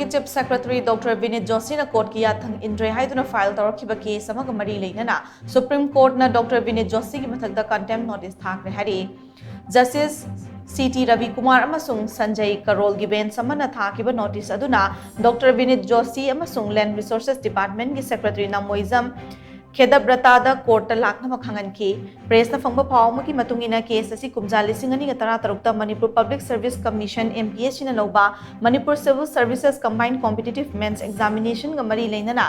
की chief secretary doctor Vineet Joshi ने court की याथंग इंद्रे हाइदुना फाइल तौरखिबा केस अमग मरी लेनना सुप्रीम कोर्ट ना डॉक्टर विनीत जोशी की मथक्ता कंटेम्प्ट नोटिस थाखरे हरी जस्टिस सीटी रवि कुमार अमसुंग संजय करोल की बेंच अमना थाखिबा नोटिस अदुना डॉक्टर विनीत जोशी अमसुंग लैंड रिसोर्सेस डिपार्टमेंट की सेक्रेटरी नामोइजम खेदब्रतादा कोर्ट लाखना खंगन की प्रेस फंग पाव की केस असी कुमजा लिसिंग अनी तरा तरुक Manipur public service commission MPSC न लौबा Manipur civil services combined competitive mains examination ग मरी लेनना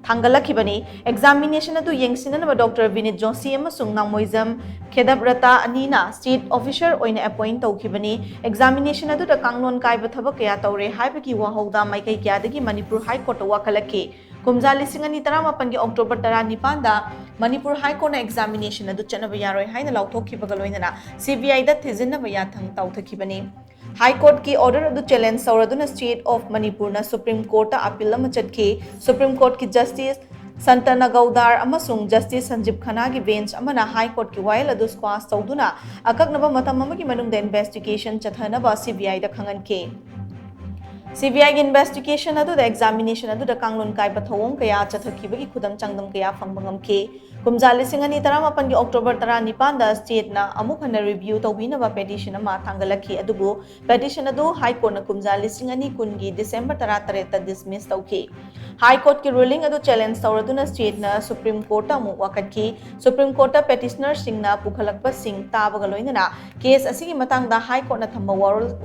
थांगलखिबनी एग्जामिनेशन अदु येंगसिननबा डॉक्टर विनीत जोशी अमसुंग नामोइजम खेदब्रता अनीना स्टेट ऑफिसर ओइना अपॉइंट तौखिबनी एग्जामिनेशन अदु कांगलोन कायब थबक कया तौरे हाइबकी वाहौदा माइकई क्यादगी मणिपुर हाई कोर्ट वाखलखि कुमजा लिसिंग अनी तरामापन की October 19 Manipur high court examination अदु चनब यारोय हाइना लाउथोखिबगा लोइनना CBI दा थिजिनबा याथंग तौथखिबनी हाई कोर्ट की ऑर्डर अदु चैलेंज तौरदुना स्टेट ऑफ मणिपुर ना सुप्रीम कोर्ट अपील अमा चटखि सुप्रीम कोर्ट की जस्टिस संतना गौदार अमसुंग जस्टिस संजीव खन्ना की बेंच अमना हाई कोर्ट की वायल अदु स्क्वाश तौदुना अकक्नबा मतम अमगी मनुंगदा इन्वेस्टिगेशन चथनबा CBI दा खंगनके CBI की इन्वेस्टिगेशन अदुदा एग्जामिनेशन अदुदा कांगलोन कायबा थौओंग कया चथखिबगी खुदम चांगदम कया फंगबंगमके कुमजा लिसिंग अनी तरामापन की अक्टोबर 19 स्टेट ना अमुक हन रिव्यू तौबीनबा पेटिशन अमा थांगलखि अदुबु पेटिशन अदु हाई कोर्ट ना कुमजा लिसिंग अनी कुन की डिसेंबर 13 डिसमिस तौखि हाई कोर्ट की रूलिंग अदु चैलेंज तौरदुना स्टेट ना सुप्रीम कोर्ट अमुक वाकटखि सुप्रीम कोर्ट पेटिशनर सिंह ना पुखलकपा सिंह ताबगा लोइनना केस असिगी मतंगदा हाई कोर्ट ना थंबा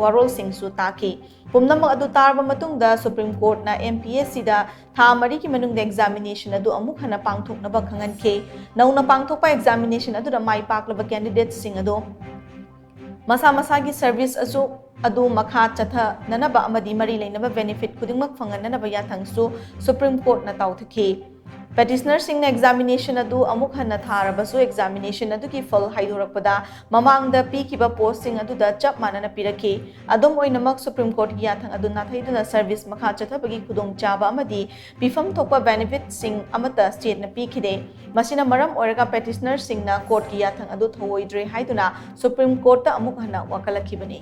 वारोल सिंह सु ताकि पुमनमक अदु तारबा मतुंगदा सुप्रीम कोर्ट ना MPSC दा था मरी की मनुंगदा एग्जामिनेशन अदु अमुक हना पांगथोकनबा खंगनखे नौना पांगथोकपा एग्जामिनेशन अदुदा माई पाकलबा कैंडिडेट सिंह अदु मसा मसा की सर्विस अदु मखा चथा ननबा अमदी मरी लेनबा बेनिफिट खुदिंगमक फंगननबा याथंगसु सुप्रीम कोर्ट ना ताउथखि पेटिशनर सिंह एग्जामिनेशन अदु अमुक हन्ना थारबसु एग्जामिनेशन अदु की फल हाइदोरकपदा ममांगदा पीकिबा पोस्टिंग अदुदा चप मानना पिरखि अदुम ओइनमक सुप्रीम कोर्ट की याथंग अदु नाथैदुना सर्विस मखा चथबगी खुदोंग चाबा अमदी पिफम थोकपा बेनिफिट सिंह अमता स्टेट ना पीखिदे मसिना मरम ओरगा पेटिशनर सिंह ना कोर्ट की याथंग अदु थोइद्रे हाइदुना सुप्रीम कोर्ट ता अमुक हन्ना वकलखिबनी।